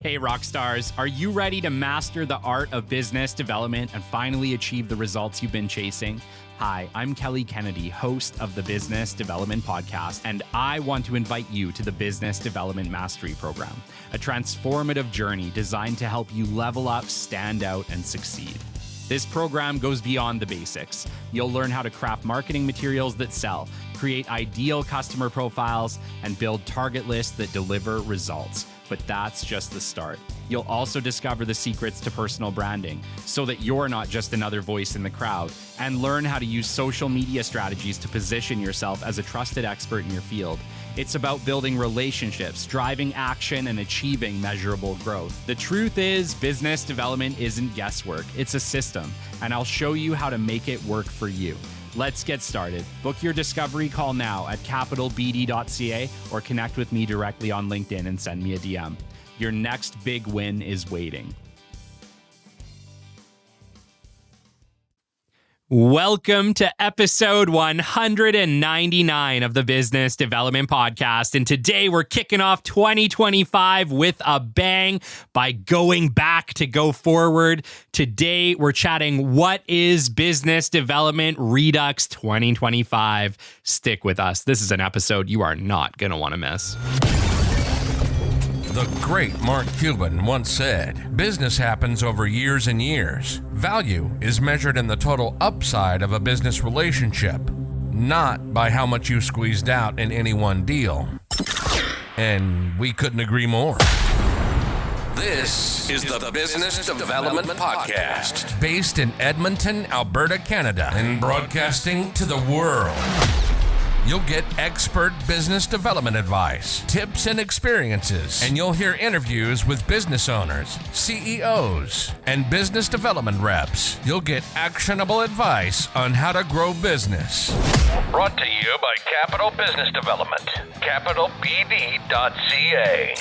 Hey, rock stars, are you ready to master the art of business development and finally achieve the results you've been chasing? Hi, I'm Kelly Kennedy, host of the Business Development Podcast, and I want to invite you to the Business Development Mastery Program, a transformative journey designed to help you level up, stand out, and succeed. This program goes beyond the basics. You'll learn how to craft marketing materials that sell, create ideal customer profiles, and build target lists that deliver results. But that's just the start. You'll also discover the secrets to personal branding so that you're not just another voice in the crowd, and learn how to use social media strategies to position yourself as a trusted expert in your field. It's about building relationships, driving action, and achieving measurable growth. The truth is, business development isn't guesswork, it's a system, and I'll show you how to make it work for you. Let's get started. Book your discovery call now at capitalbd.ca or connect with me directly on LinkedIn and send me a DM. Your next big win is waiting. Welcome to episode 199 of the Business Development Podcast. And today we're kicking off 2025 with a bang by going back to go forward. Today we're chatting what is Business Development Redux 2025. Stick with us. This is an episode you are not going to want to miss. The great Mark Cuban once said, "Business happens over years and years. Value is measured in the total upside of a business relationship, not by how much you squeezed out in any one deal." And we couldn't agree more. This is the Business Development Podcast, based in Edmonton, Alberta, Canada, and broadcasting to the world. You'll get expert business development advice, tips and experiences, and you'll hear interviews with business owners, CEOs, and business development reps. You'll get actionable advice on how to grow business. Brought to you by Capital Business Development, capitalbd.ca.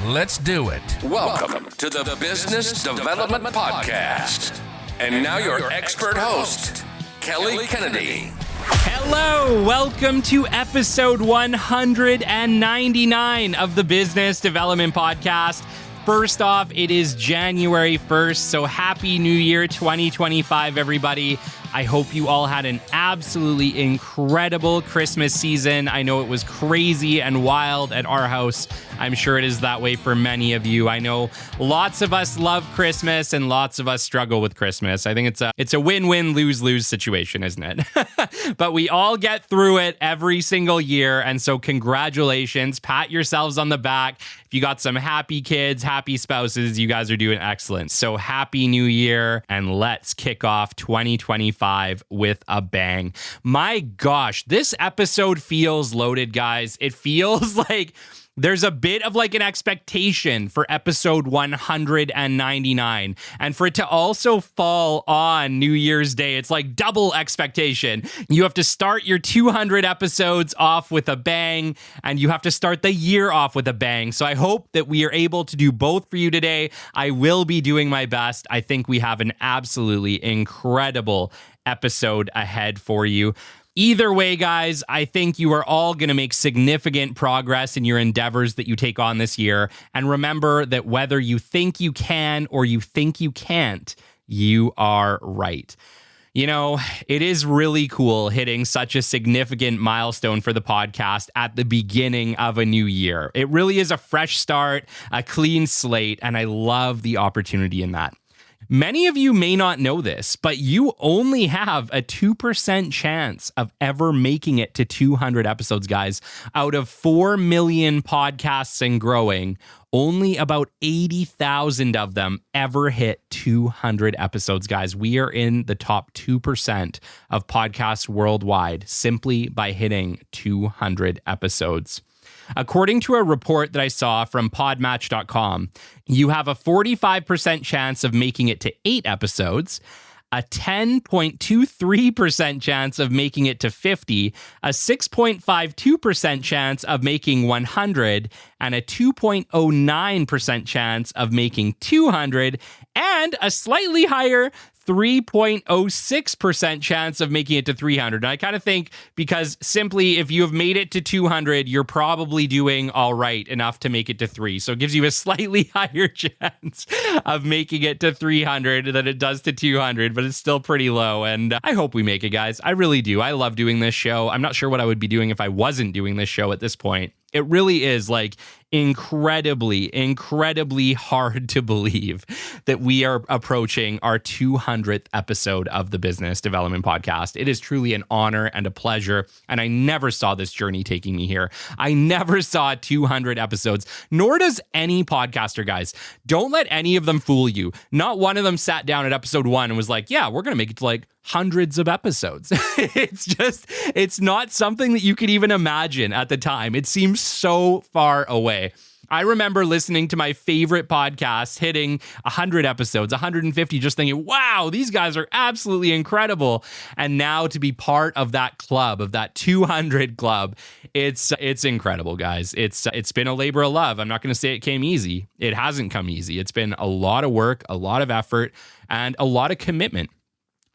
Let's do it. Welcome to the Business Development Podcast. And now your expert host, Kelly Kennedy. Hello, welcome to episode 199 of the Business Development Podcast. First off, it is January 1st, so happy New Year 2025, everybody. I hope you all had an absolutely incredible Christmas season. I know it was crazy and wild at our house. I'm sure it is that way for many of you. I know lots of us love Christmas and lots of us struggle with Christmas. I think it's a win-win, lose-lose situation, isn't it? But we all get through it every single year. And so congratulations, pat yourselves on the back. If you got some happy kids, happy spouses, you guys are doing excellent. So happy New Year, and let's kick off 2025 with a bang. My gosh, this episode feels loaded, guys. It feels like there's a bit of like an expectation for episode 199, and for it to also fall on New Year's Day. It's like double expectation. You have to start your 200 episodes off with a bang, and you have to start the year off with a bang. So I hope that we are able to do both for you today. I will be doing my best. I think we have an absolutely incredible episode ahead for you. Either way, guys, I think you are all going to make significant progress in your endeavors that you take on this year. And remember that whether you think you can or you think you can't, you are right. You know, it is really cool hitting such a significant milestone for the podcast at the beginning of a new year. It really is a fresh start, a clean slate, and I love the opportunity in that. Many of you may not know this, but you only have a 2% chance of ever making it to 200 episodes, guys. Out of 4 million podcasts and growing, only about 80,000 of them ever hit 200 episodes, guys. We are in the top 2% of podcasts worldwide simply by hitting 200 episodes. According to a report that I saw from podmatch.com, you have a 45% chance of making it to 8 episodes, a 10.23% chance of making it to 50, a 6.52% chance of making 100, and a 2.09% chance of making 200, and a slightly higher 3.06% chance of making it to 300. And I kind of think because simply if you have made it to 200, you're probably doing all right enough to make it to 3. So it gives you a slightly higher chance of making it to 300 than it does to 200, but it's still pretty low. And I hope we make it, guys. I really do. I love doing this show. I'm not sure what I would be doing if I wasn't doing this show at this point. It really is like incredibly hard to believe that we are approaching our 200th episode of the Business Development Podcast. It is truly an honor and a pleasure. And I never saw this journey taking me here. I never saw 200 episodes, nor does any podcaster, guys. Don't let any of them fool you. Not one of them sat down at episode 1 and was like, yeah, we're going to make it to like hundreds of episodes. It's not something that you could even imagine at the time. It seems so far away. I remember listening to my favorite podcast hitting 100 episodes, 150, just thinking, wow, these guys are absolutely incredible. And now to be part of that club, of that 200 club, it's incredible, guys. It's been a labor of love. I'm not going to say it came easy. It hasn't come easy. It's been a lot of work, a lot of effort, and a lot of commitment.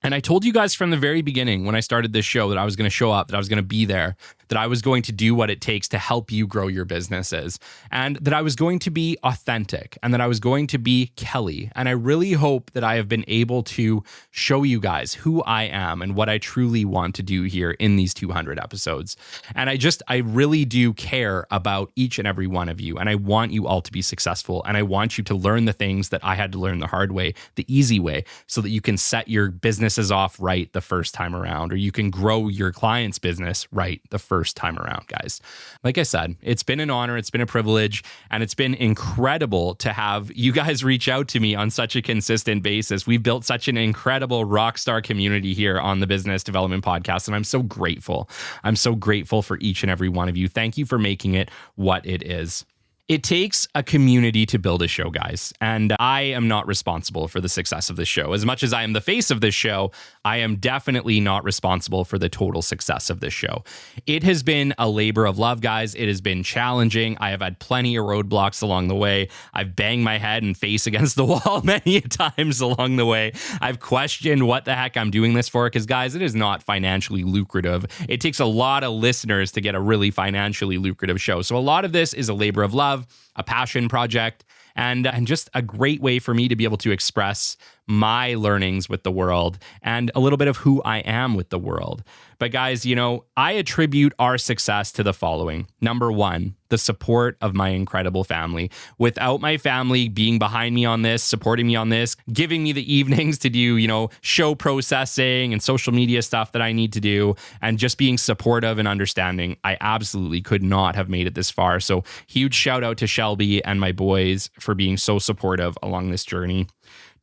And I told you guys from the very beginning when I started this show that I was going to show up, that I was going to be there, that I was going to do what it takes to help you grow your businesses, and that I was going to be authentic, and that I was going to be Kelly. And I really hope that I have been able to show you guys who I am and what I truly want to do here in these 200 episodes. And I really do care about each and every one of you. And I want you all to be successful. And I want you to learn the things that I had to learn the hard way, the easy way, so that you can set your businesses off right the first time around, or you can grow your client's business right the first time around, guys. Like I said, it's been an honor, it's been a privilege, and it's been incredible to have you guys reach out to me on such a consistent basis. We've built such an incredible rock star community here on the Business Development Podcast, and I'm so grateful. I'm so grateful for each and every one of you. Thank you for making it what it is. It takes a community to build a show, guys, and I am not responsible for the success of this show. As much as I am the face of this show, I am definitely not responsible for the total success of this show. It has been a labor of love, guys. It has been challenging. I have had plenty of roadblocks along the way. I've banged my head and face against the wall many times along the way. I've questioned what the heck I'm doing this for, because, guys, it is not financially lucrative. It takes a lot of listeners to get a really financially lucrative show. So a lot of this is a labor of love, a passion project, and just a great way for me to be able to express my learnings with the world and a little bit of who I am with the world. But guys, I attribute our success to the following. Number one, the support of my incredible family. Without my family being behind me on this, supporting me on this, giving me the evenings to do, show processing and social media stuff that I need to do, and just being supportive and understanding, I absolutely could not have made it this far. So huge shout out to Shelby and my boys for being so supportive along this journey.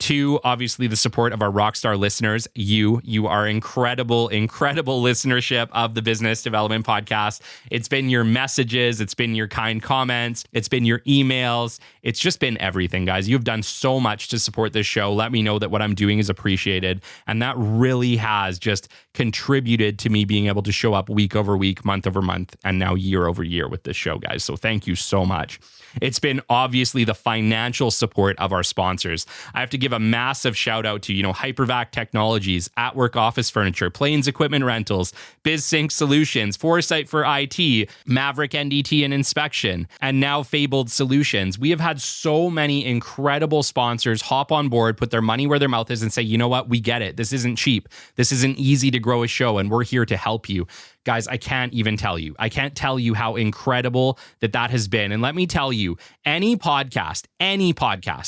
2, obviously the support of our rockstar listeners. You are incredible listenership of the Business Development Podcast. It's been your messages, it's been your kind comments, it's been your emails. It's just been everything, guys. You've done so much to support this show. Let me know that what I'm doing is appreciated. And that really has just contributed to me being able to show up week over week, month over month, and now year over year with this show, guys. So thank you so much. It's been obviously the financial support of our sponsors. I have to give a massive shout out to, Hypervac Technologies, At Work Office Furniture, Plains Equipment Rentals, BizSync Solutions, Foresight for IT, Maverick NDT and Inspection, and now Fabled Solutions. We have had so many incredible sponsors hop on board, put their money where their mouth is, and say, you know what, we get it. This isn't cheap. This isn't easy to grow a show, and we're here to help you. Guys, I can't even tell you. I can't tell you how incredible that has been. And let me tell you, any podcast,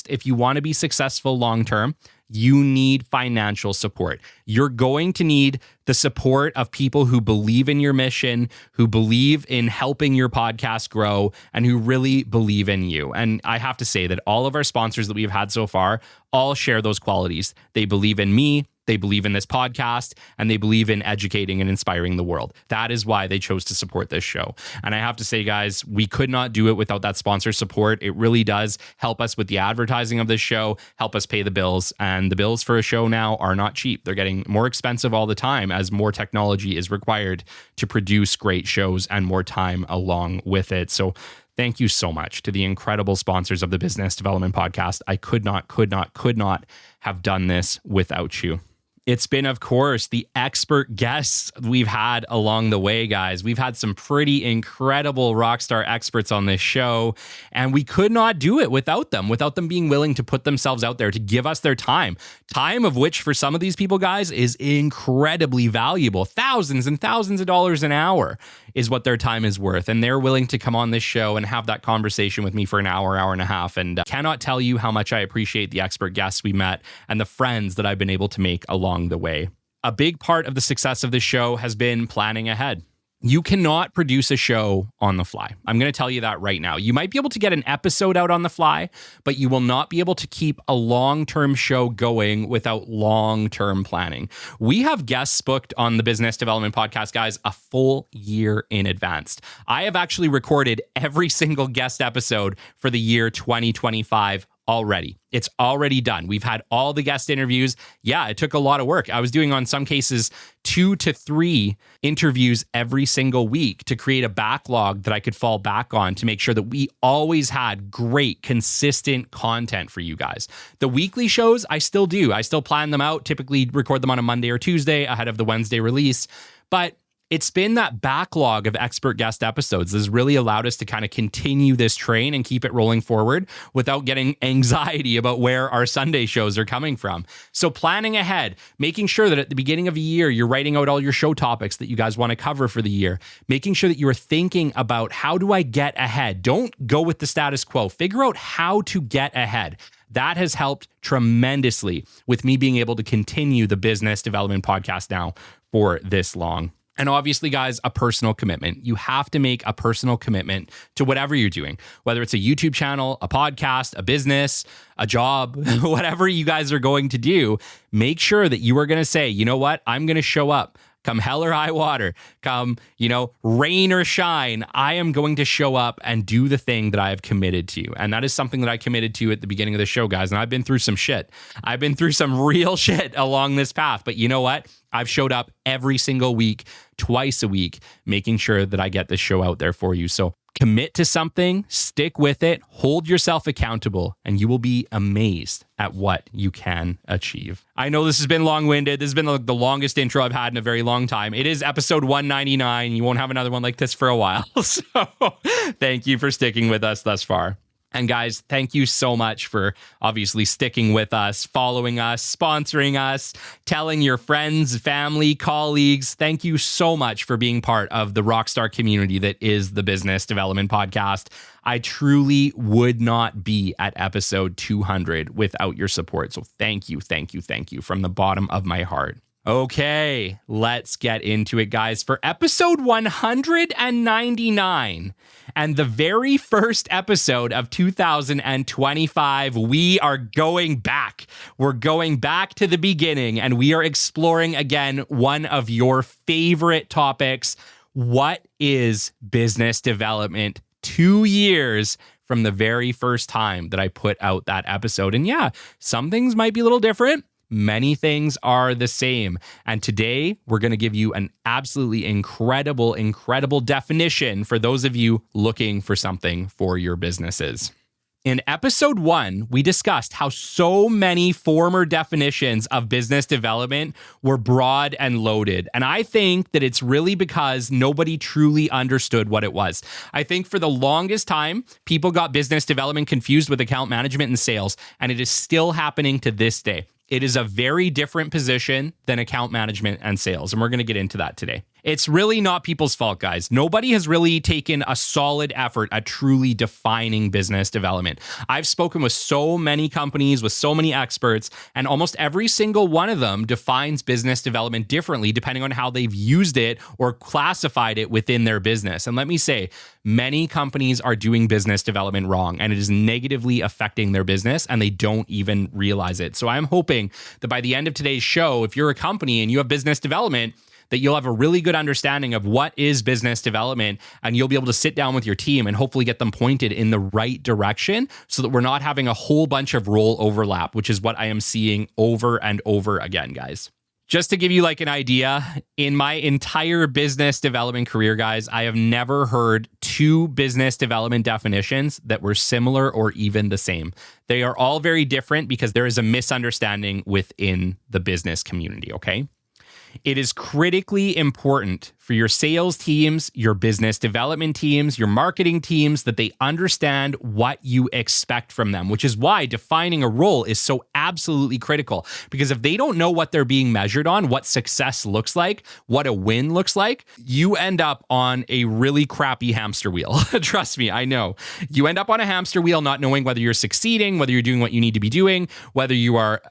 if you want to be successful long-term, you need financial support. You're going to need the support of people who believe in your mission, who believe in helping your podcast grow, and who really believe in you. And I have to say that all of our sponsors that we've had so far all share those qualities. They believe in me, they believe in this podcast, and they believe in educating and inspiring the world. That is why they chose to support this show. And I have to say, guys, we could not do it without that sponsor support. It really does help us with the advertising of this show, help us pay the bills. And the bills for a show now are not cheap. They're getting more expensive all the time as more technology is required to produce great shows and more time along with it. So Thank you so much to the incredible sponsors of the Business Development Podcast. I could not have done this without you. It's been, of course, the expert guests we've had along the way, guys. We've had some pretty incredible rockstar experts on this show, and we could not do it without them being willing to put themselves out there to give us their time of which for some of these people, guys, is incredibly valuable. Thousands and thousands of dollars an hour is what their time is worth, and they're willing to come on this show and have that conversation with me for an hour and a half, and cannot tell you how much I appreciate the expert guests we met and the friends that I've been able to make along the way. A big part of the success of this show has been planning ahead. You cannot produce a show on the fly. I'm going to tell you that right now. You might be able to get an episode out on the fly, but you will not be able to keep a long-term show going without long-term planning. We have guests booked on the Business Development Podcast, guys, a full year in advance. I have actually recorded every single guest episode for the year 2025 already. It's already done. We've had all the guest interviews. Yeah, it took a lot of work. I was doing, on some cases, 2 to 3 interviews every single week to create a backlog that I could fall back on to make sure that we always had great, consistent content for you guys. The weekly shows, I still do. I still plan them out, typically record them on a Monday or Tuesday ahead of the Wednesday release. But it's been that backlog of expert guest episodes that has really allowed us to kind of continue this train and keep it rolling forward without getting anxiety about where our Sunday shows are coming from. So planning ahead, making sure that at the beginning of a year, you're writing out all your show topics that you guys want to cover for the year, making sure that you are thinking about, how do I get ahead? Don't go with the status quo. Figure out how to get ahead. That has helped tremendously with me being able to continue the Business Development Podcast now for this long. And obviously, guys, a personal commitment. You have to make a personal commitment to whatever you're doing, whether it's a YouTube channel, a podcast, a business, a job, whatever you guys are going to do. Make sure that you are going to say, you know what, I'm going to show up. Come hell or high water, come, rain or shine, I am going to show up and do the thing that I have committed to. And that is something that I committed to at the beginning of the show, guys. And I've been through some shit. I've been through some real shit along this path. But you know what? I've showed up every single week, twice a week, making sure that I get this show out there for you. So commit to something, stick with it, hold yourself accountable, and you will be amazed at what you can achieve. I know this has been long-winded. This has been the longest intro I've had in a very long time. It is episode 199. You won't have another one like this for a while. So thank you for sticking with us thus far. And guys, thank you so much for obviously sticking with us, following us, sponsoring us, telling your friends, family, colleagues. Thank you so much for being part of the rockstar community that is the Business Development Podcast. I truly would not be at episode 200 without your support. So thank you from the bottom of my heart. Okay, let's get into it, guys. For episode 199 and the very first episode of 2025, we are going back. We're going back to the beginning, and we are exploring again one of your favorite topics. What is business development? 2 years from the very first time that I put out that episode. And yeah, some things might be a little different. Many things are the same. And today we're going to give you an absolutely incredible definition for those of you looking for something for your businesses. In episode 1, we discussed how so many former definitions of business development were broad and loaded. And I think that it's really because nobody truly understood what it was. I think for the longest time, people got business development confused with account management and sales, and it is still happening to this day. It is a very different position than account management and sales, and we're going to get into that today. It's really not people's fault, guys. Nobody has really taken a solid effort at truly defining business development. I've spoken with so many companies, with so many experts, and almost every single one of them defines business development differently depending on how they've used it or classified it within their business. And let me say, many companies are doing business development wrong, and it is negatively affecting their business, and they don't even realize it. So I'm hoping that by the end of today's show, if you're a company and you have business development, that you'll have a really good understanding of what is business development, and you'll be able to sit down with your team and hopefully get them pointed in the right direction so that we're not having a whole bunch of role overlap, which is what I am seeing over and over again, guys. Just to give you like an idea, in my entire business development career, guys, I have never heard two business development definitions that were similar or even the same. They are all very different because there is a misunderstanding within the business community, okay? It is critically important for your sales teams, your business development teams, your marketing teams, that they understand what you expect from them, which is why defining a role is so absolutely critical. Because if they don't know what they're being measured on, what success looks like, what a win looks like, you end up on a really crappy hamster wheel. Trust me, I know. You end up on a hamster wheel not knowing whether you're succeeding, whether you're doing what you need to be doing, whether you are,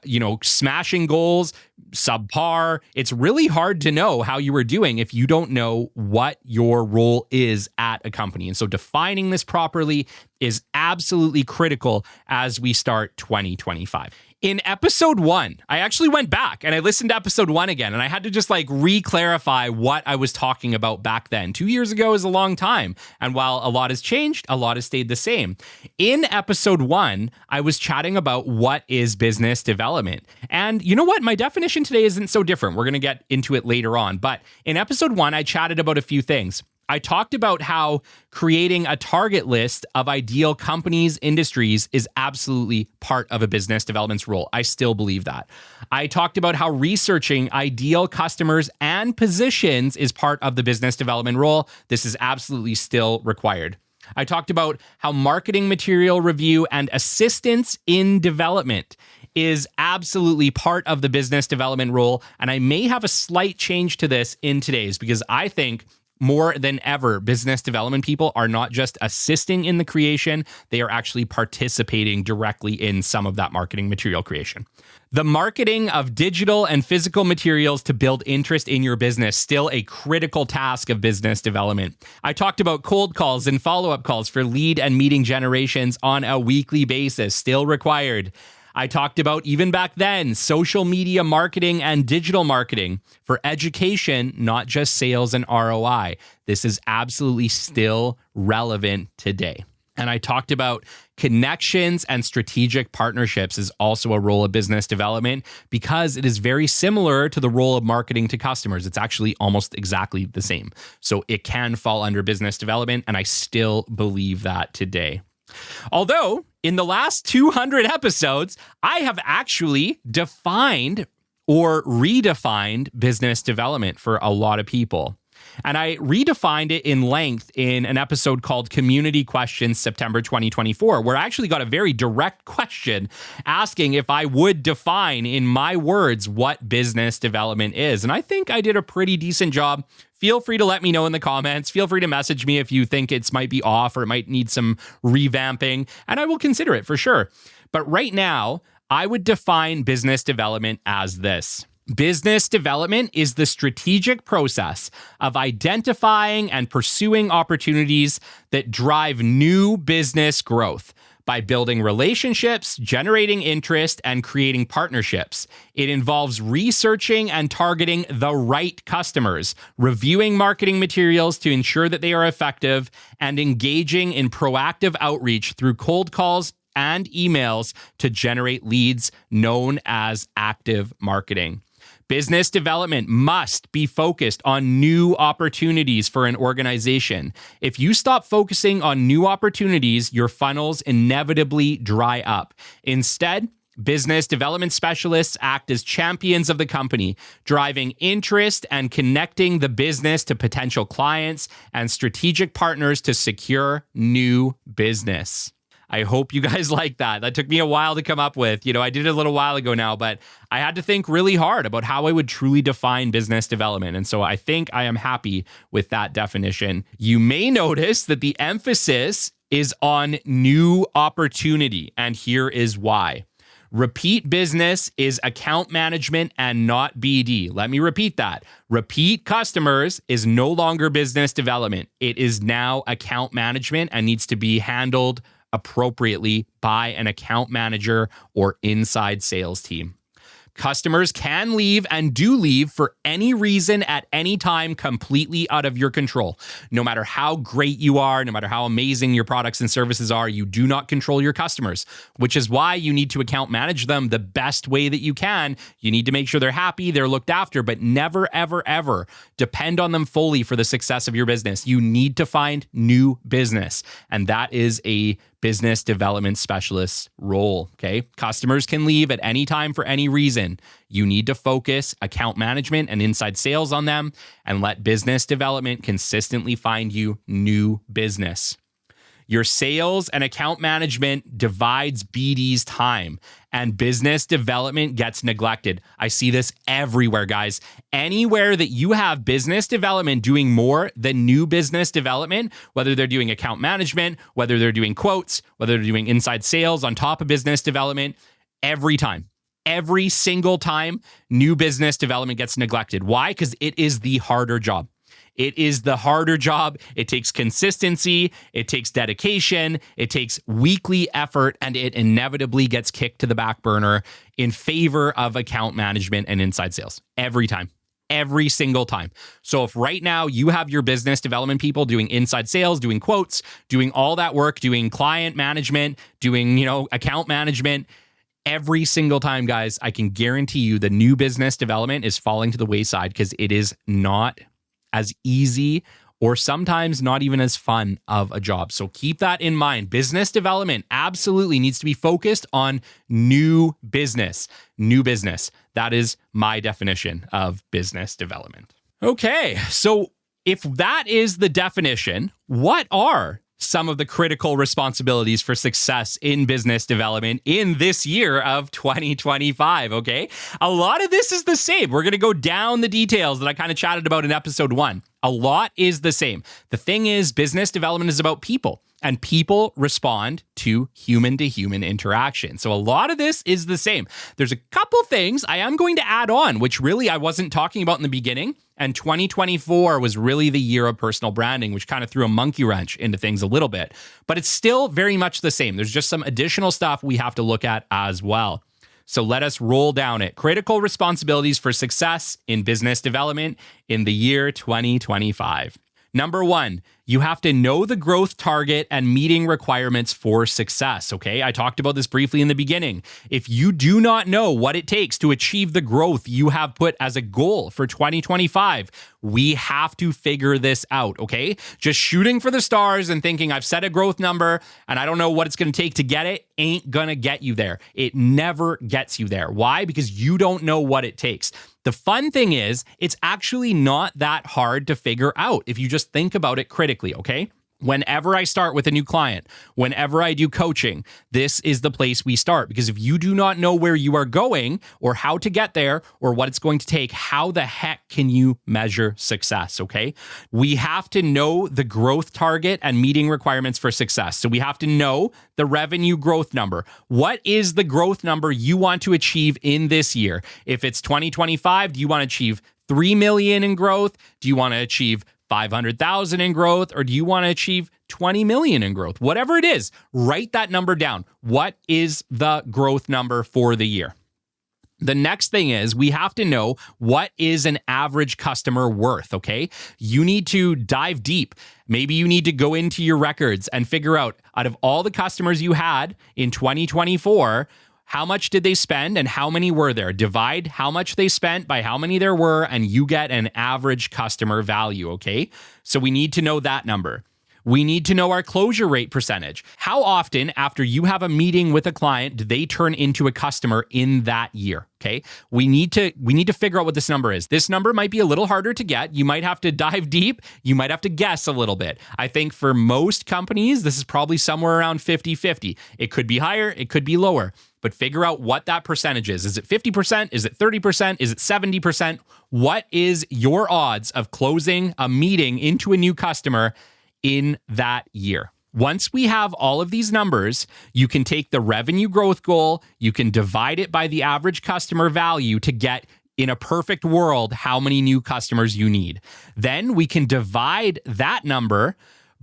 smashing goals, subpar. It's really hard to know how you are doing if you don't know what your role is at a company. And so defining this properly is absolutely critical as we start 2025. In episode 1, I actually went back and I listened to episode 1 again, and I had to just like re-clarify what I was talking about back then. 2 years ago is a long time. And while a lot has changed, a lot has stayed the same. In episode 1, I was chatting about what is business development. And you know what? My definition today isn't so different. We're going to get into it later on. But in episode 1, I chatted about a few things. I talked about how creating a target list of ideal companies, industries is absolutely part of a business development's role. I still believe that. I talked about how researching ideal customers and positions is part of the business development role. This is absolutely still required. I talked about how marketing material review and assistance in development is absolutely part of the business development role. And I may have a slight change to this in today's, because I think more than ever, business development people are not just assisting in the creation, they are actually participating directly in some of that marketing material creation. The marketing of digital and physical materials to build interest in your business, still a critical task of business development. I talked about cold calls and follow-up calls for lead and meeting generations on a weekly basis, still required. I talked about, even back then, social media marketing and digital marketing for education, not just sales and ROI. This is absolutely still relevant today. And I talked about connections and strategic partnerships is also a role of business development, because it is very similar to the role of marketing to customers. It's actually almost exactly the same. So it can fall under business development, and I still believe that today. Although, in the last 200 episodes, I have actually defined or redefined business development for a lot of people. And I redefined it in length in an episode called Community Questions September 2024, where I actually got a very direct question asking if I would define in my words what business development is. And I think I did a pretty decent job. Feel free to let me know in the comments. Feel free to message me if you think it might be off or it might need some revamping, and I will consider it for sure. But right now, I would define business development as this. Business development is the strategic process of identifying and pursuing opportunities that drive new business growth by building relationships, generating interest, and creating partnerships. It involves researching and targeting the right customers, reviewing marketing materials to ensure that they are effective, and engaging in proactive outreach through cold calls and emails to generate leads, known as active marketing. Business development must be focused on new opportunities for an organization. If you stop focusing on new opportunities, your funnels inevitably dry up. Instead, business development specialists act as champions of the company, driving interest and connecting the business to potential clients and strategic partners to secure new business. I hope you guys like that. That took me a while to come up with. I did it a little while ago now, but I had to think really hard about how I would truly define business development. And so I think I am happy with that definition. You may notice that the emphasis is on new opportunity, and here is why. Repeat business is account management and not BD. Let me repeat that. Repeat customers is no longer business development. It is now account management and needs to be handled appropriately by an account manager or inside sales team. Customers can leave and do leave for any reason at any time, completely out of your control. No matter how great you are, no matter how amazing your products and services are, you do not control your customers, which is why you need to account manage them the best way that you can. You need to make sure they're happy, they're looked after, but never, ever, ever depend on them fully for the success of your business. You need to find new business, and that is a business development specialist role, okay? Customers can leave at any time for any reason. You need to focus account management and inside sales on them and let business development consistently find you new business. Your sales and account management divides BD's time, and business development gets neglected. I see this everywhere, guys. Anywhere that you have business development doing more than new business development, whether they're doing account management, whether they're doing quotes, whether they're doing inside sales on top of business development, every single time, new business development gets neglected. Why? Because it is the harder job. It is the harder job. It takes consistency. It takes dedication. It takes weekly effort, and it inevitably gets kicked to the back burner in favor of account management and inside sales every time. Every single time. So if right now you have your business development people doing inside sales, doing quotes, doing all that work, doing client management, doing, account management, every single time, guys, I can guarantee you the new business development is falling to the wayside because it is not as easy or sometimes not even as fun of a job. So keep that in mind. Business development absolutely needs to be focused on new business. New business. That is my definition of business development. Okay, so if that is the definition, what are some of the critical responsibilities for success in business development in this year of 2025, okay? A lot of this is the same. We're going to go down the details that I kind of chatted about in episode 1. A lot is the same. The thing is, business development is about people, and people respond to human interaction. So a lot of this is the same. There's a couple things I am going to add on, which really I wasn't talking about in the beginning. And 2024 was really the year of personal branding, which kind of threw a monkey wrench into things a little bit. But it's still very much the same. There's just some additional stuff we have to look at as well. So let us roll down it. Critical responsibilities for success in business development in the year 2025. Number 1, you have to know the growth target and meeting requirements for success, okay? I talked about this briefly in the beginning. If you do not know what it takes to achieve the growth you have put as a goal for 2025, we have to figure this out, okay? Just shooting for the stars and thinking I've set a growth number and I don't know what it's going to take to get it ain't going to get you there. It never gets you there. Why? Because you don't know what it takes. The fun thing is, it's actually not that hard to figure out if you just think about it critically, okay? Whenever I start with a new client, whenever I do coaching, this is the place we start. Because if you do not know where you are going or how to get there or what it's going to take, how the heck can you measure success, okay? We have to know the growth target and meeting requirements for success. So we have to know the revenue growth number. What is the growth number you want to achieve in this year? If it's 2025, do you want to achieve 3 million in growth? Do you want to achieve 500,000 in growth, or do you want to achieve 20 million in growth? Whatever it is, write that number down. What is the growth number for the year? The next thing is we have to know what is an average customer worth, okay? You need to dive deep. Maybe you need to go into your records and figure out of all the customers you had in 2024, how much did they spend and how many were there? Divide how much they spent by how many there were, and you get an average customer value, okay? So we need to know that number. We need to know our closure rate percentage. How often after you have a meeting with a client do they turn into a customer in that year? Okay. We need to figure out what this number is. This number might be a little harder to get. You might have to dive deep. You might have to guess a little bit. I think for most companies, this is probably somewhere around 50-50. It could be higher. It could be lower. But figure out what that percentage is. Is it 50%? Is it 30%? Is it 70%? What is your odds of closing a meeting into a new customer in that year? Once we have all of these numbers, you can take the revenue growth goal, you can divide it by the average customer value to get, in a perfect world, how many new customers you need. Then we can divide that number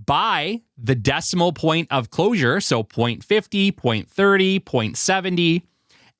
by the decimal point of closure, so 0.50, 0.30, 0.70,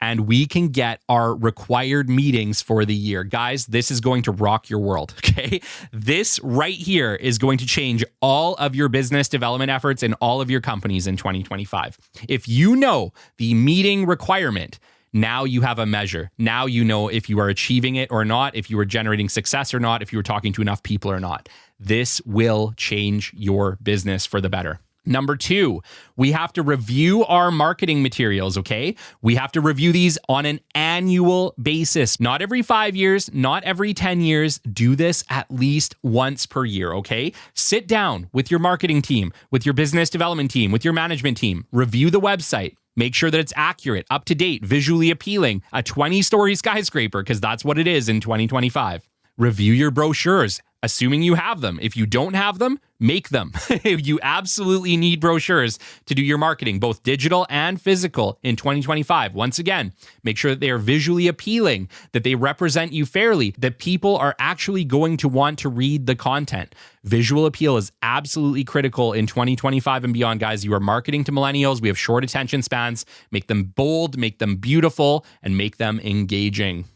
and we can get our required meetings for the year. Guys, this is going to rock your world, okay? This right here is going to change all of your business development efforts in all of your companies in 2025. If you know the meeting requirement, now you have a measure. Now you know if you are achieving it or not, if you are generating success or not, if you are talking to enough people or not. This will change your business for the better. Number 2, we have to review our marketing materials, okay? We have to review these on an annual basis, not every 5 years, not every 10 years. Do this at least once per year, okay? Sit down with your marketing team, with your business development team, with your management team, review the website. Make sure that it's accurate, up to date, visually appealing, a 20-story skyscraper, because that's what it is in 2025. Review your brochures, assuming you have them. If you don't have them, make them. You absolutely need brochures to do your marketing, both digital and physical in 2025. Once again, make sure that they are visually appealing, that they represent you fairly, that people are actually going to want to read the content. Visual appeal is absolutely critical in 2025 and beyond, guys. You are marketing to millennials. We have short attention spans. Make them bold, make them beautiful, and make them engaging.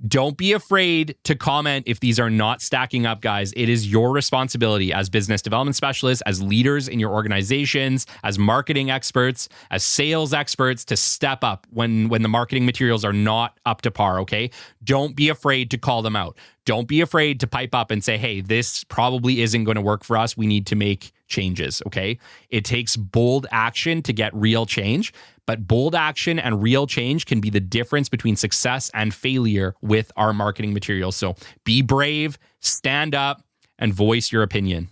Don't be afraid to comment if these are not stacking up, guys. It is your responsibility as business development specialists, as leaders in your organizations, as marketing experts, as sales experts to step up when the marketing materials are not up to par, okay? Don't be afraid to call them out. Don't be afraid to pipe up and say, hey, this probably isn't going to work for us. We need to make changes, okay? It takes bold action to get real change, but bold action and real change can be the difference between success and failure with our marketing materials. So be brave, stand up, and voice your opinion.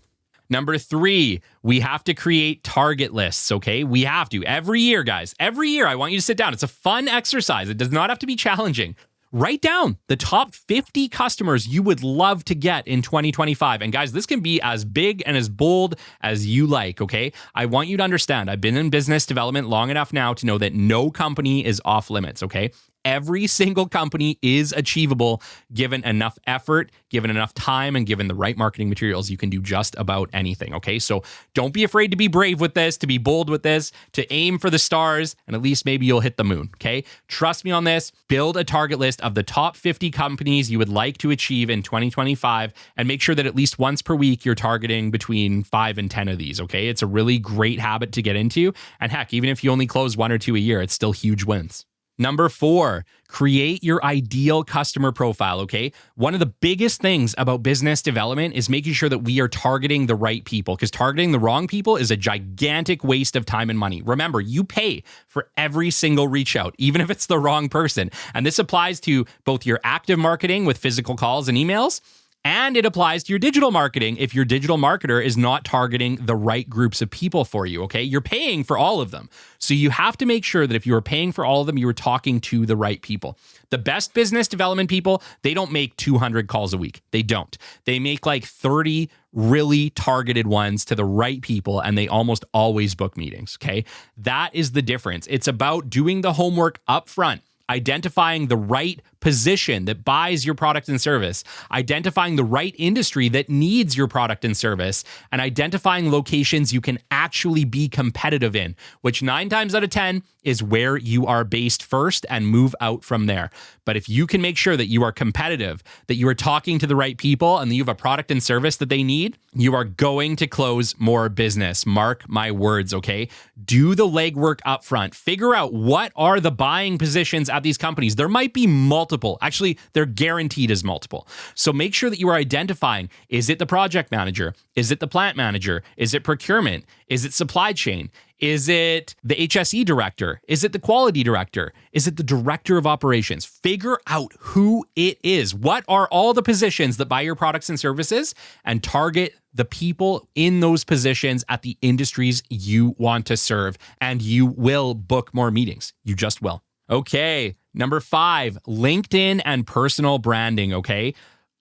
Number 3, we have to create target lists, okay? We have to. Every year, guys. Every year, I want you to sit down. It's a fun exercise. It does not have to be challenging. Write down the top 50 customers you would love to get in 2025. And guys, this can be as big and as bold as you like, okay? I want you to understand, I've been in business development long enough now to know that no company is off limits, okay? Every single company is achievable given enough effort, given enough time, and given the right marketing materials. You can do just about anything, okay? So don't be afraid to be brave with this, to be bold with this, to aim for the stars, and at least maybe you'll hit the moon, okay? Trust me on this. Build a target list of the top 50 companies you would like to achieve in 2025, and make sure that at least once per week you're targeting between 5 and 10 of these, okay? It's a really great habit to get into, and heck, even if you only close 1 or 2 a year, it's still huge wins. Number 4, create your ideal customer profile, okay? One of the biggest things about business development is making sure that we are targeting the right people, because targeting the wrong people is a gigantic waste of time and money. Remember, you pay for every single reach out, even if it's the wrong person. And this applies to both your active marketing with physical calls and emails, and it applies to your digital marketing if your digital marketer is not targeting the right groups of people for you, okay? You're paying for all of them. So you have to make sure that if you are paying for all of them, you are talking to the right people. The best business development people, they don't make 200 calls a week. They don't. They make like 30 really targeted ones to the right people, and they almost always book meetings, okay? That is the difference. It's about doing the homework up front, identifying the right position that buys your product and service, identifying the right industry that needs your product and service, and identifying locations you can actually be competitive in, which 9 times out of 10 is where you are based first, and move out from there. But if you can make sure that you are competitive, that you are talking to the right people, and that you have a product and service that they need, you are going to close more business. Mark my words, okay? Do the legwork up front. Figure out what are the buying positions at these companies. There might be multiple. Actually, they're guaranteed as multiple. So make sure that you are identifying, is it the project manager? Is it the plant manager? Is it procurement? Is it supply chain? Is it the HSE director? Is it the quality director? Is it the director of operations? Figure out who it is. What are all the positions that buy your products and services, and target the people in those positions at the industries you want to serve, and you will book more meetings. You just will. Okay, number 5, LinkedIn and personal branding, okay?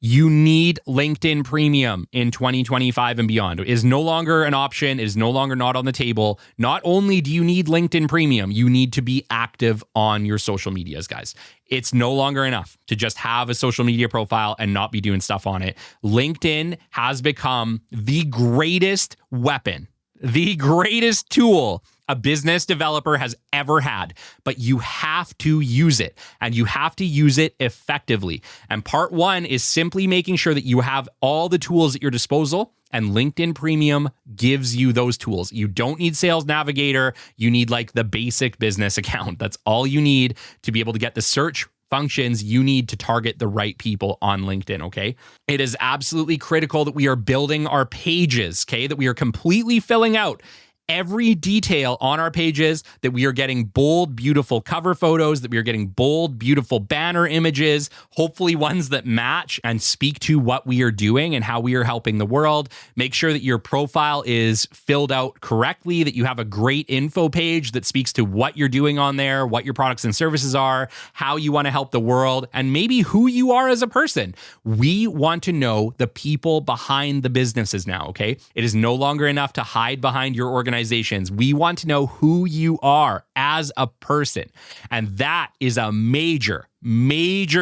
You need LinkedIn Premium in 2025 and beyond. It is no longer an option. It is no longer not on the table. Not only do you need LinkedIn Premium, you need to be active on your social medias, guys. It's no longer enough to just have a social media profile and not be doing stuff on it. LinkedIn has become the greatest weapon, the greatest tool a business developer has ever had, but you have to use it, and you have to use it effectively. And part one is simply making sure that you have all the tools at your disposal, and LinkedIn Premium gives you those tools. You don't need Sales Navigator. You need like the basic business account. That's all you need to be able to get the search functions you need to target the right people on LinkedIn, okay? It is absolutely critical that we are building our pages, okay? That we are completely filling out every detail on our pages, that we are getting bold, beautiful cover photos, that we are getting bold, beautiful banner images, hopefully ones that match and speak to what we are doing and how we are helping the world. Make sure that your profile is filled out correctly, that you have a great info page that speaks to what you're doing on there, what your products and services are, how you want to help the world, and maybe who you are as a person. We want to know the people behind the businesses now, okay? It is no longer enough to hide behind your organizations. We want to know who you are as a person. And that is a major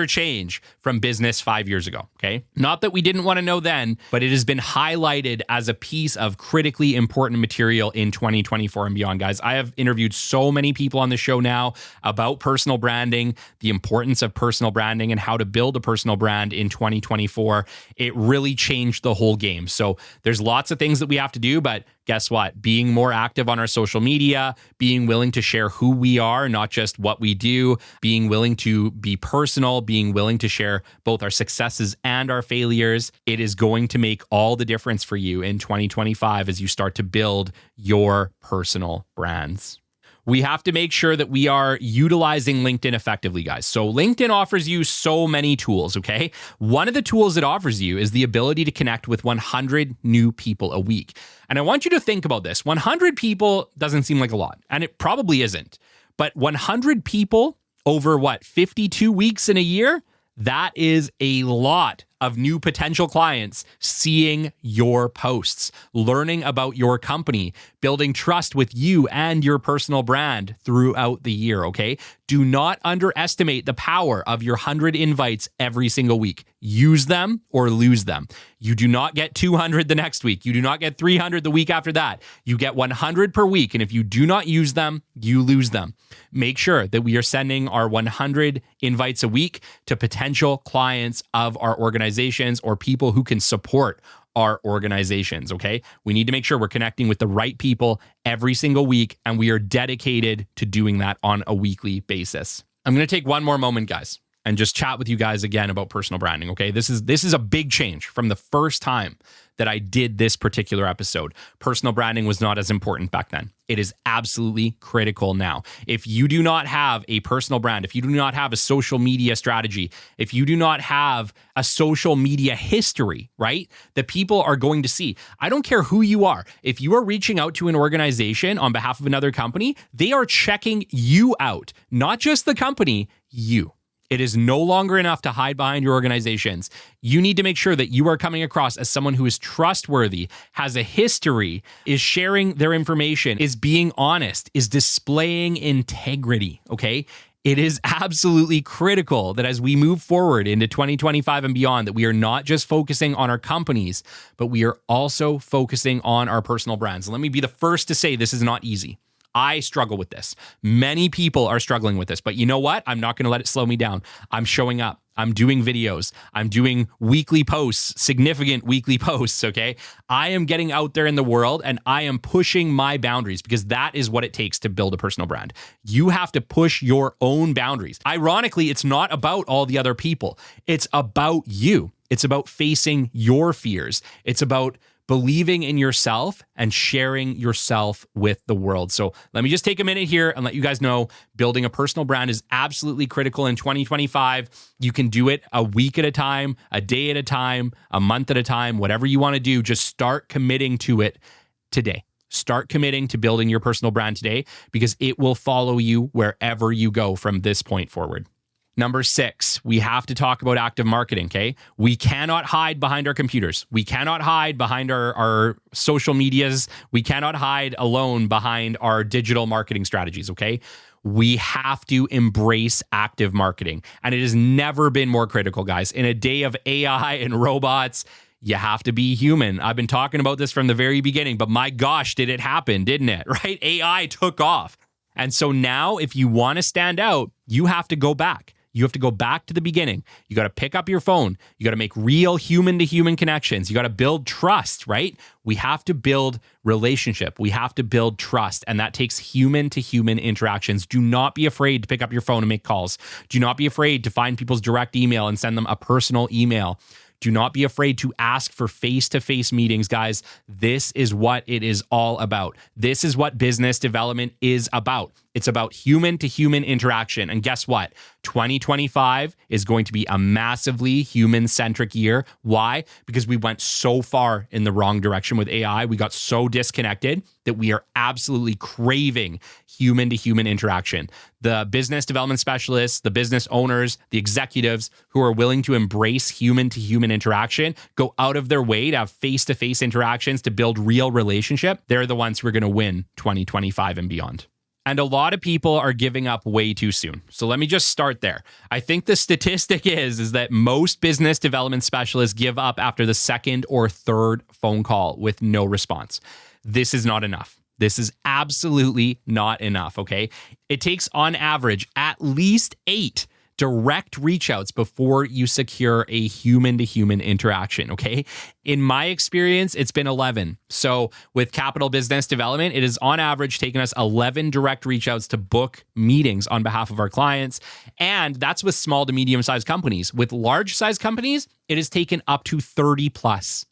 change from business 5 years ago, okay? Not that we didn't want to know then, but it has been highlighted as a piece of critically important material in 2024 and beyond, guys. I have interviewed so many people on the show now about personal branding, the importance of personal branding, and how to build a personal brand in 2024. It really changed the whole game. So there's lots of things that we have to do, but guess what? Being more active on our social media, being willing to share who we are, not just what we do, being willing to be personal, being willing to share both our successes and our failures, it is going to make all the difference for you in 2025 as you start to build your personal brands. We have to make sure that we are utilizing LinkedIn effectively, guys. So LinkedIn offers you so many tools, okay? One of the tools it offers you is the ability to connect with 100 new people a week. And I want you to think about this. 100 people doesn't seem like a lot, and it probably isn't. But 100 people over 52 weeks in a year? That is a lot of new potential clients seeing your posts, learning about your company, building trust with you and your personal brand throughout the year, okay? Do not underestimate the power of your 100 invites every single week. Use them or lose them. You do not get 200 the next week. You do not get 300 the week after that. You get 100 per week, and if you do not use them, you lose them. Make sure that we are sending our 100 invites a week to potential clients of our organizations or people who can support our organizations, okay? We need to make sure we're connecting with the right people every single week, and we are dedicated to doing that on a weekly basis. I'm going to take one more moment, guys, and just chat with you guys again about personal branding, okay? This is a big change from the first time that I did this particular episode. Personal branding was not as important back then. It is absolutely critical now. If you do not have a personal brand, if you do not have a social media strategy, if you do not have a social media history, right, that people are going to see, I don't care who you are. If you are reaching out to an organization on behalf of another company, they are checking you out, not just the company, you. It is no longer enough to hide behind your organizations. You need to make sure that you are coming across as someone who is trustworthy, has a history, is sharing their information, is being honest, is displaying integrity, okay? It is absolutely critical that as we move forward into 2025 and beyond, that we are not just focusing on our companies, but we are also focusing on our personal brands. Let me be the first to say this is not easy. I struggle with this. Many people are struggling with this, but you know what? I'm not going to let it slow me down. I'm showing up. I'm doing videos. I'm doing weekly posts, significant weekly posts, okay? I am getting out there in the world and I am pushing my boundaries because that is what it takes to build a personal brand. You have to push your own boundaries. Ironically, it's not about all the other people. It's about you. It's about facing your fears. It's about believing in yourself and sharing yourself with the world. So let me just take a minute here and let you guys know building a personal brand is absolutely critical in 2025. You can do it a week at a time, a day at a time, a month at a time, whatever you want to do. Just start committing to it today. Start committing to building your personal brand today because it will follow you wherever you go from this point forward. Number 6, we have to talk about active marketing, okay? We cannot hide behind our computers. We cannot hide behind our social medias. We cannot hide alone behind our digital marketing strategies, okay? We have to embrace active marketing. And it has never been more critical, guys. In a day of AI and robots, You have to be human. I've been talking about this from the very beginning, but my gosh, did it happen, didn't it? Right? AI took off. And so now if you want to stand out, you have to go back. You have to go back to the beginning. You got to pick up your phone. You got to make real human to human connections. You got to build trust, right? We have to build relationship. We have to build trust. And that takes human to human interactions. Do not be afraid to pick up your phone and make calls. Do not be afraid to find people's direct email and send them a personal email. Do not be afraid to ask for face-to-face meetings, guys. This is what it is all about. This is what business development is about. It's about human-to-human interaction. And guess what? 2025 is going to be a massively human-centric year. Why? Because we went so far in the wrong direction with AI. We got so disconnected that we are absolutely craving human-to-human interaction. The business development specialists, the business owners, the executives who are willing to embrace human-to-human interaction, go out of their way to have face-to-face interactions to build real relationship, they're the ones who are going to win 2025 and beyond. And a lot of people are giving up way too soon. So let me just start there. I think the statistic is that most business development specialists give up after the second or third phone call with no response. This is not enough. This is absolutely not enough, okay? It takes on average at least 8 direct reach outs before you secure a human-to-human interaction, okay? In my experience, it's been 11. So with Capital Business Development, it has on average taken us 11 direct reach outs to book meetings on behalf of our clients. And that's with small to medium-sized companies. With large-sized companies, it has taken up to 30 plus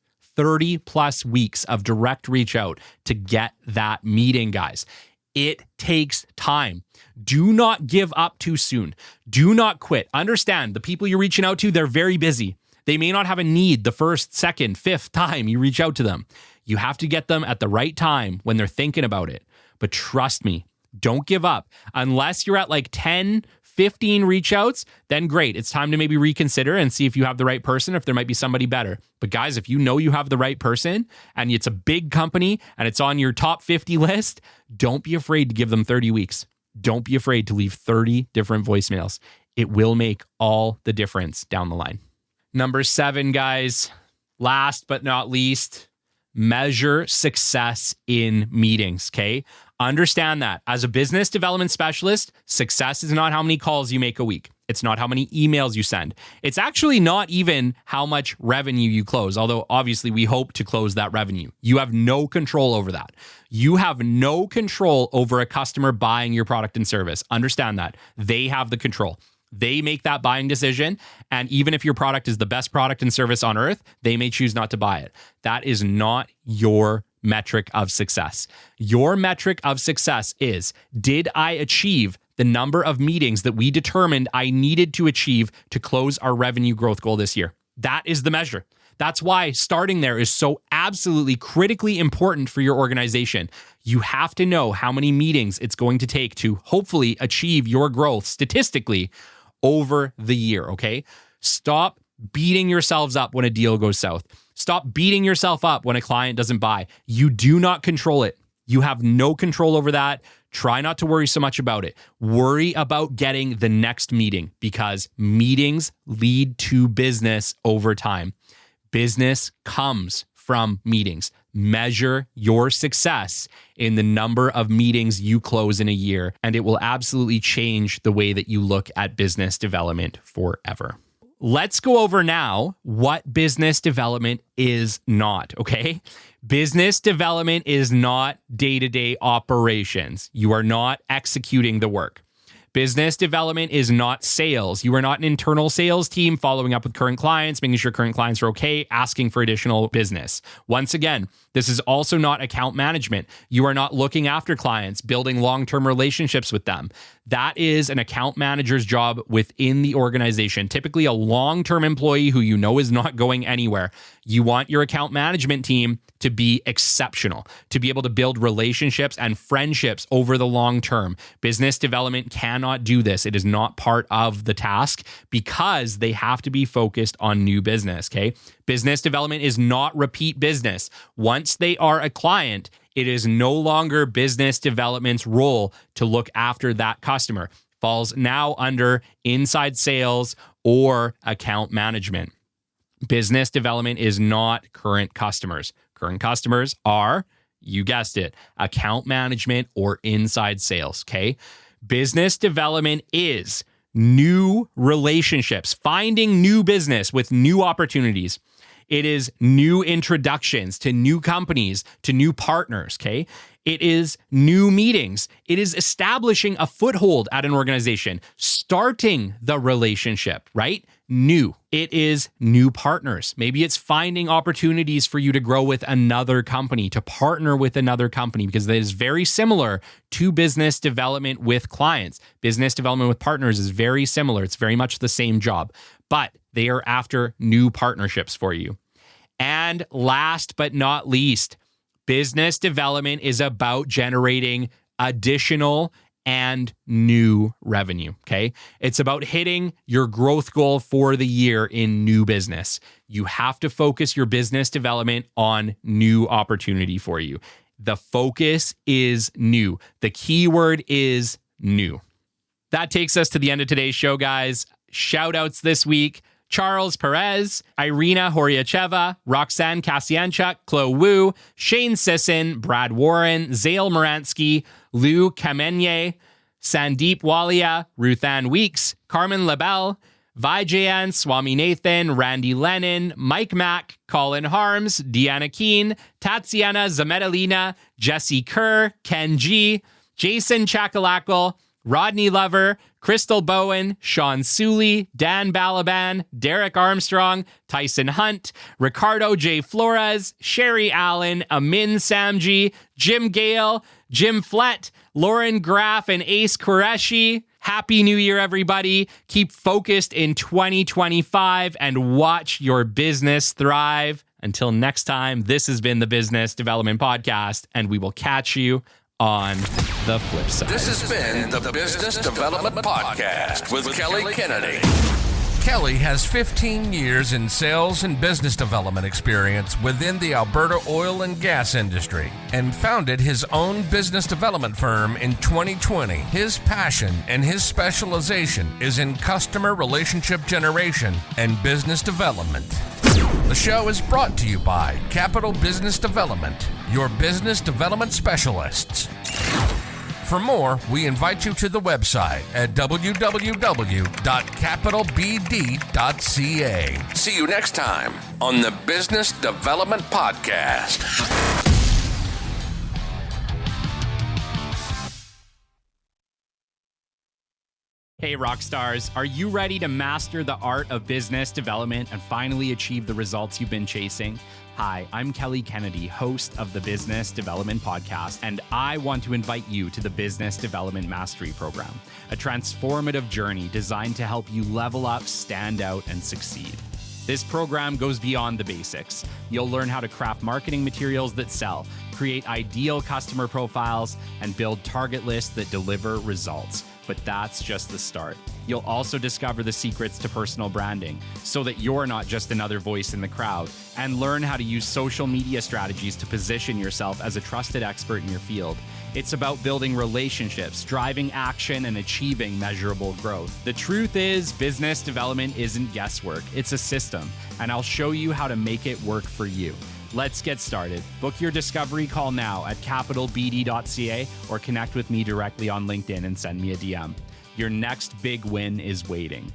weeks of direct reach out to get that meeting, guys. It takes time. Do not give up too soon. Do not quit. Understand the people you're reaching out to, they're very busy. They may not have a need the first, second, fifth time you reach out to them. You have to get them at the right time when they're thinking about it. But trust me, don't give up. Unless you're at like 10, 15 reach outs, then great. It's time to maybe reconsider and see if you have the right person, if there might be somebody better. But guys, if you know you have the right person and it's a big company and it's on your top 50 list, don't be afraid to give them 30 weeks. Don't be afraid to leave 30 different voicemails. It will make all the difference down the line. Number 7, guys, last but not least, measure success in meetings, okay? Understand that as a business development specialist, success is not how many calls you make a week. It's not how many emails you send. It's actually not even how much revenue you close, although obviously we hope to close that revenue. You have no control over that. You have no control over a customer buying your product and service. Understand that. They have the control. They make that buying decision. And even if your product is the best product and service on earth, they may choose not to buy it. That is not your metric of success. Your metric of success is, did I achieve the number of meetings that we determined I needed to achieve to close our revenue growth goal this year? That is the measure. That's why starting there is so absolutely critically important for your organization. You have to know how many meetings it's going to take to hopefully achieve your growth statistically over the year, okay? Stop beating yourselves up when a deal goes south. Stop beating yourself up when a client doesn't buy. You do not control it. You have no control over that. Try not to worry so much about it. Worry about getting the next meeting because meetings lead to business over time. Business comes from meetings. Measure your success in the number of meetings you close in a year, and it will absolutely change the way that you look at business development forever. Let's go over now what business development is not, okay? Business development is not day-to-day operations. You are not executing the work. Business development is not sales. You are not an internal sales team following up with current clients, making sure current clients are okay, asking for additional business. Once again, this is also not account management. You are not looking after clients, building long-term relationships with them. That is an account manager's job within the organization, typically a long-term employee who you know is not going anywhere. You want your account management team to be exceptional, to be able to build relationships and friendships over the long term. Business development cannot do this. It is not part of the task because they have to be focused on new business, okay? Business development is not repeat business. Once they are a client, it is no longer business development's role to look after that customer. Falls now under inside sales or account management. Business development is not current customers. Current customers are, you guessed it, account management or inside sales, okay? Business development is new relationships, finding new business with new opportunities. It is new introductions to new companies, to new partners, okay? It is new meetings. It is establishing a foothold at an organization, starting the relationship, right? New. It is new partners. Maybe it's finding opportunities for you to grow with another company, to partner with another company, because that is very similar to business development with clients. Business development with partners is very similar. It's very much the same job, but they are after new partnerships for you. And last but not least, business development is about generating additional and new revenue, okay? It's about hitting your growth goal for the year in new business. You have to focus your business development on new opportunity for you. The focus is new. The keyword is new. That takes us to the end of today's show, guys. Shout outs this week. Charles Perez, Irina Horyacheva, Roxanne Kasianchuk, Chloe Wu, Shane Sisson, Brad Warren, Zale Moransky, Lou Kamenye, Sandeep Walia, Ruthann Weeks, Carmen Labelle, Vijayan Swaminathan, Randy Lennon, Mike Mack, Colin Harms, Deanna Keene, Tatiana Zametalina, Jesse Kerr, Ken G, Jason Chakalakal, Rodney Lover, Crystal Bowen, Sean Suley, Dan Balaban, Derek Armstrong, Tyson Hunt, Ricardo J. Flores, Sherry Allen, Amin Samji, Jim Gale, Jim Flett, Lauren Graff, and Ace Qureshi. Happy New Year, everybody. Keep focused in 2025 and watch your business thrive. Until next time, this has been the Business Development Podcast, and we will catch you on the flip side. This has been the Business Development Podcast with Kelly Kennedy. Kelly has 15 years in sales and business development experience within the Alberta oil and gas industry and founded his own business development firm in 2020. His passion and his specialization is in customer relationship generation and business development. The show is brought to you by Capital Business Development, your business development specialists. For more, we invite you to the website at www.capitalbd.ca. See you next time on the Business Development Podcast. Hey, rock stars, are you ready to master the art of business development and finally achieve the results you've been chasing? Hi, I'm Kelly Kennedy, host of the Business Development Podcast, and I want to invite you to the Business Development Mastery Program, a transformative journey designed to help you level up, stand out, and succeed. This program goes beyond the basics. You'll learn how to craft marketing materials that sell, create ideal customer profiles, and build target lists that deliver results. But that's just the start. You'll also discover the secrets to personal branding so that you're not just another voice in the crowd, and learn how to use social media strategies to position yourself as a trusted expert in your field. It's about building relationships, driving action, and achieving measurable growth. The truth is, business development isn't guesswork, it's a system, and I'll show you how to make it work for you. Let's get started. Book your discovery call now at capitalbd.ca or connect with me directly on LinkedIn and send me a DM. Your next big win is waiting.